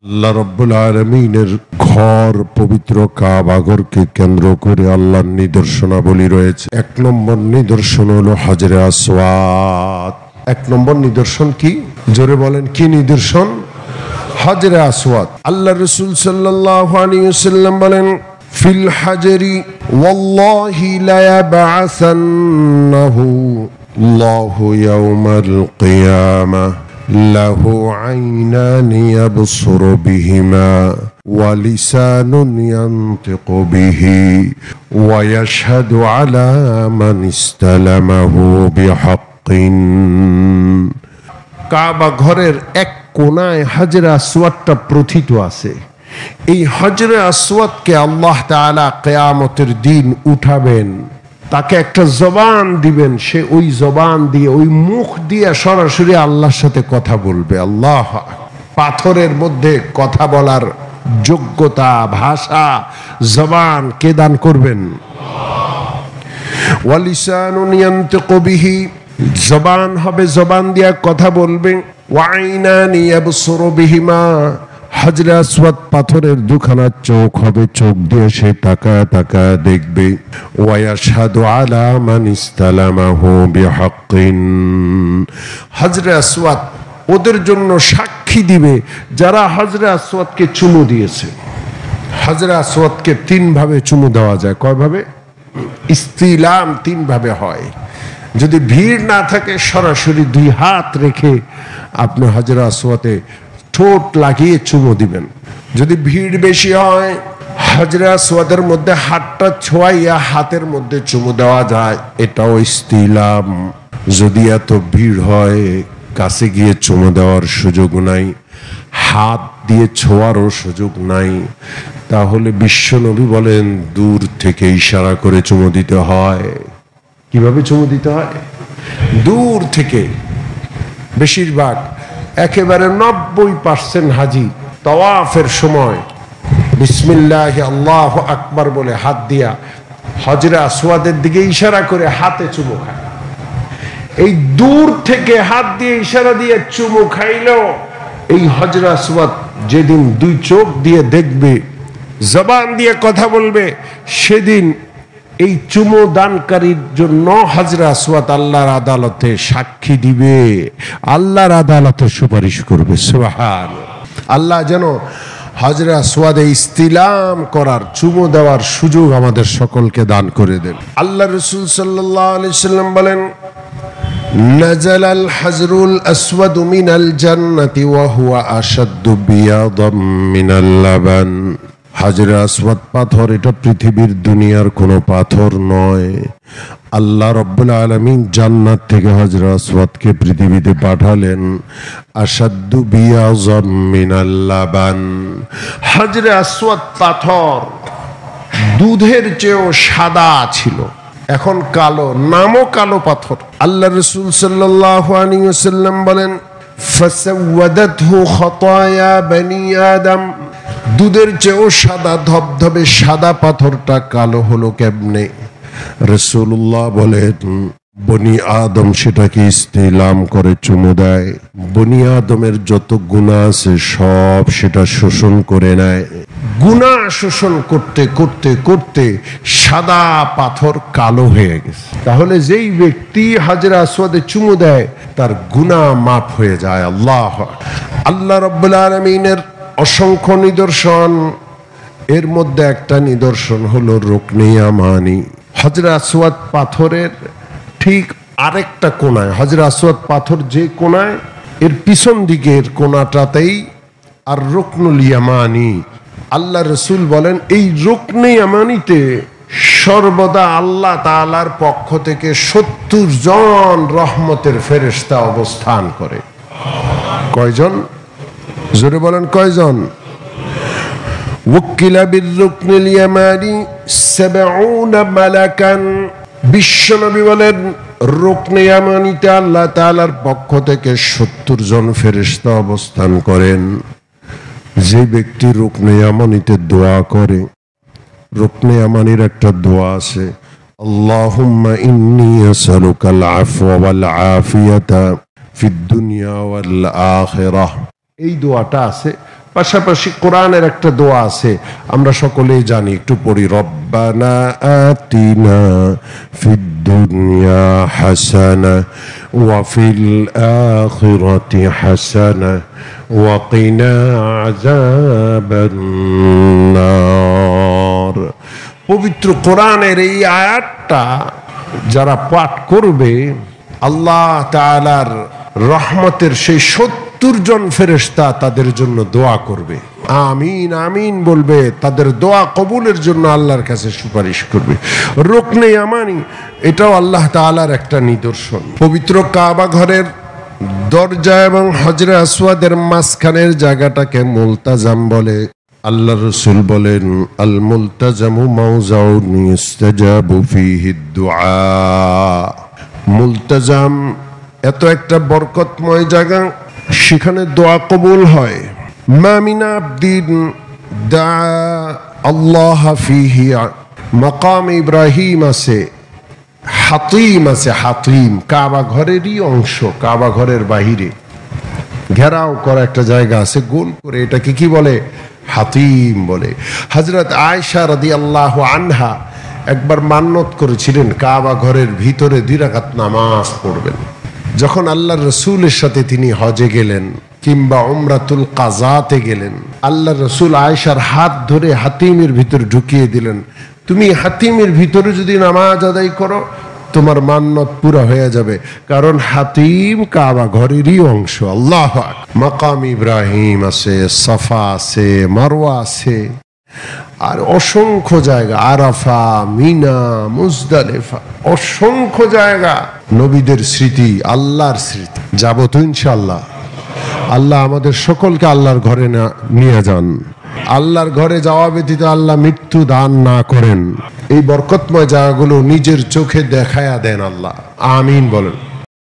আল্লাহ রাব্বুল আলামিনের ঘর পবিত্র কাবা ঘরকে কেন্দ্র করে আল্লাহর নিদর্শনাবলী রয়েছে। এক নম্বর নিদর্শন হলো হাজরে আসওয়াদ। এক নম্বর নিদর্শন কি? জোরে বলেন, কি নিদর্শন? হাজরে আসওয়াদ। আল্লাহ রাসূল সাল্লাল্লাহু আলাইহি ওয়াসাল্লাম বলেন, ফিল হাজরি ওয়াল্লাহি লা ইয়াবআসান্নাহু আল্লাহু ইয়াউমাল কিয়ামাহ له عينان يبصر بهما ولسان ينطق به ويشهد على من استلمه بحق। কাবা ঘরের এক কোনায় হাজরে আসওয়াদটা প্রথিত আছে। এই হাজরে আসওয়াদকে আল্লাহ তাআলা কিয়ামতের দিন উঠাবেন, তাকে একটা জবান দিবেন, সে ওই জবান দিয়ে, ওই মুখ দিয়ে সরাসরি আল্লাহর সাথে কথা বলবে। আল্লাহ, পাথরের মধ্যে কথা বলার যোগ্যতা, ভাষা, জবান কে দান করবেন? ওয়ালিসানুন ইয়ানতিকু বিহি, জবান হবে, জবান দিয়ে কথা বলবে। ওয়াইনানি ইয়াবসুরু বিহিমা, হাজরে আসওয়াদ পাথরের দুখানা চোখ হবে, চোখ দিয়ে সে তাকায় তাকায় দেখবে। ওয়ায়াশহাদু আলা মান ইসতালামাহু বিহাক্কিন, হাজরে আসওয়াদ ওদের জন্য সাক্ষী দিবে যারা হাজরে আসওয়াদকে চুমু দিয়েছে। হাজরে আসওয়াদকে তিন ভাবে চুমু দেওয়া যায়। কয়ভাবে? ইস্তিলাম তিন ভাবে হয়। যদি ভিড় না থাকে, সরাসরি দুই হাত রেখে আপনি হাজরে আসওয়াদে ঠোঁট লাগিয়ে চুমু দিবেন। যদি ভিড় বেশি হয়, হাজরে আসওয়াদের মধ্যে হাতটা ছোঁয়াইয়া হাতের মধ্যে চুমু দেওয়া যায়, এটাও ইস্তিলাম। যদি এত ভিড় হয়, কাছে গিয়ে চুমু দেওয়ার সুযোগ নাই, হাত দিয়ে ছোঁয়ারও সুযোগ নাই, তাহলে বিশ্বনবী বলেন দূর থেকে ইশারা করে চুমু দিতে হয়। কিভাবে চুমু দিতে হয়? দূর থেকে। বেশিরভাগ একেবারে 90% হাজি তাওয়াফের সময় বিসমিল্লাহ আল্লাহু আকবার বলে হাত দিয়া হাজরে আসওয়াদের দিকে ইশারা করে হাতে চুমু খায়। এই দূর থেকে হাত দিয়ে ইশারা দিয়ে চুমু খাইলেও এই হাজরে আসওয়াদ যেদিন দুই চোখ দিয়ে দেখবে, জবান দিয়ে কথা বলবে, সেদিন এই চুমু দানকারীর জন্য হাজরে আসওয়াদ আল্লাহর আদালতে সাক্ষী দিবে, আল্লাহর আদালতে সুপারিশ করবে। সুবহানাল্লাহ। আল্লাহ যেন হাজরে আসওয়াদে ইস্তিলাম করার, চুমু দেওয়ার সুযোগ আমাদের সকলকে দান করে দেন। আল্লাহ রাসূল সাল্লাল্লাহু আলাইহি ওয়াসাল্লাম বলেন, নাযালাল হাজরুল আসওয়াদ মিনাল জান্নাতি ওয়া হুয়া আশাদ্দু বিয়াদাম মিনাল লাবান। হাজরে আসওয়াদ পাথর, এটা পৃথিবীর দুনিয়ার কোনো পাথর নয়। আল্লাহ রাব্বুল আলামিন জান্নাত থেকে হাজরে আসওয়াদকে পৃথিবীতে পাঠালেন আশাদ্দু বিয়াযাম মিনাল লাবান। হাজরে আসওয়াদ পাথর দুধের চেয়েও সাদা ছিল, এখন কালো, নামও কালো পাথর। আল্লাহ রাসূল সাল্লাল্লাহু আলাইহি ওয়াসাল্লাম বলেন, ফাসাওয়াদাতহু খাতায়া বনি আদম, দুধের চেয়েও সাদা, ধবধবে সাদা পাথরটা কালো হলো কেমনে? রাসূলুল্লাহ বলেন, বনি আদম সেটাকে ইস্তিলাম করে চুমু দেয়। বনি আদমের যত গুনাহ আছে সব সেটা শোষণ করে নেয়। গুনাহ শোষণ করতে করতে করতে সাদা পাথর কালো হয়ে গেছে। তাহলে যেই ব্যক্তি হাজরে আসওয়াদে চুমু দেয়, তার গুনাহ মাফ হয়ে যায়। আল্লাহ রাব্বুল আলামিনের অসংখ্য নিদর্শন, এর মধ্যে একটা নিদর্শন হলো রুকনে ইয়ামানি। হাজরে আসওয়াদ পাথরের ঠিক আরেকটা কোনায়, হাজরে আসওয়াদ পাথর যে কোনায়, এর পিছন দিকের কোনাটাতেই আর রুকনুল ইয়ামানি। আল্লাহ রাসূল বলেন, এই রুকনে ইয়ামানিতে সর্বদা আল্লাহ তাআলার পক্ষ থেকে 70 জন রহমতের ফেরেশতা অবস্থান করে। কয়জন? জোরে বলেন, কয়জন? ওয়াক্কিলা বিররুকনিল ইয়ামানি 70 মালাকান। বিশ্বনবী বলেন, রুকনে ইয়ামানিতে আল্লাহ তাআলার পক্ষ থেকে 70 জন ফেরেশতা অবস্থান করেন। যে ব্যক্তি রুকনে ইয়ামানিতে দোয়া করে, রুকনে ইয়ামানির একটা দোয়া আছে, আল্লাহুম্মা ইন্নী আসআলুকাল আফওয়া ওয়াল আফিয়াতা ফিদ দুনিয়া ওয়াল আখিরাহ। এই দোয়াটা আছে পাশাপাশি কোরআনের একটা দোয়া আছে, আমরা সকলেই জানি, একটু পড়ি। রব্বানা আতিনা ফিদ দুনিয়া হাসানা ওয়া ফিল আখিরাতি হাসানা ওয়া কিনা আযাবান নার। পবিত্র কোরআনের এই আয়াতটা যারা পাঠ করবে, আল্লাহ তাআলার রহমতের সেই 70 জন ফেরেশতা তাদের জন্য দোয়া করবে, আমিন আমিন বলবে, তাদের দোয়া কবুলের জন্য আল্লাহর কাছে সুপারিশ করবে। রুকনে ইয়ামানি, এটাও আল্লাহ তাআলার একটা নিদর্শন। পবিত্র কাবা ঘরের দরজা এবং হজরে আসওয়াদের মাঝখানের জায়গাটাকে মুলতাজাম বলে। আল্লাহ রাসূল বলেন, আল মুলতাজামু মাউযাউন ইস্তাজাবু ফীহি দুআ। মুলতাজাম এত একটা বরকতময় জায়গা, সেখানে দোয়া কবুল হয়। মা মিন আবদিন দা আল্লাহ ফীহি, মাকাম ইব্রাহিম আছে, হাতিম আছে। হাতিম কাবা ঘরেরই অংশ, কাবা ঘরের বাহিরে ঘেরাও করা একটা জায়গা আছে গোল করে, এটাকে কি বলে? হাতিম বলে। হযরত আয়েশা রাদিয়াল্লাহু আনহা একবার মান্নত করেছিলেন কাবা ঘরের ভিতরে 2 রাকাত নামাজ পড়বেন। যখন আল্লাহর রাসূলের সাথে তিনি হজে গেলেন কিংবা উমরাতুল কাযাতে গেলেন, আল্লাহর রাসূল আয়েশার হাত ধরে হাতিমের ভিতরে ঢুকিয়ে দিলেন। তুমি হাতিমের ভিতরে যদি নামাজ আদায় করো, তোমার মান্নত পুরা হয়ে যাবে, কারণ হাতিম কাবা ঘরেরই অংশ। আল্লাহু আকবার। মাকাম ইব্রাহিম আছে, সাফা আছে, মারওয়া আছে, আর অসংখ্য জায়গা, আরাফা, মিনা, মুজদালিফা, অসংখ্য জায়গা। নবীদের স্মৃতি, আল্লাহর স্মৃতি। যাবো তো ইনশাআল্লাহ। আল্লাহ আমাদের সকলকে আল্লাহর ঘরে নিয়ে যান। আল্লাহর ঘরে যাওয়া ব্যতীত আল্লাহ মৃত্যু দান না করেন। এই বরকতময় জায়গাগুলো নিজের চোখে দেখায়া দেন আল্লাহ। আমিন বলেন।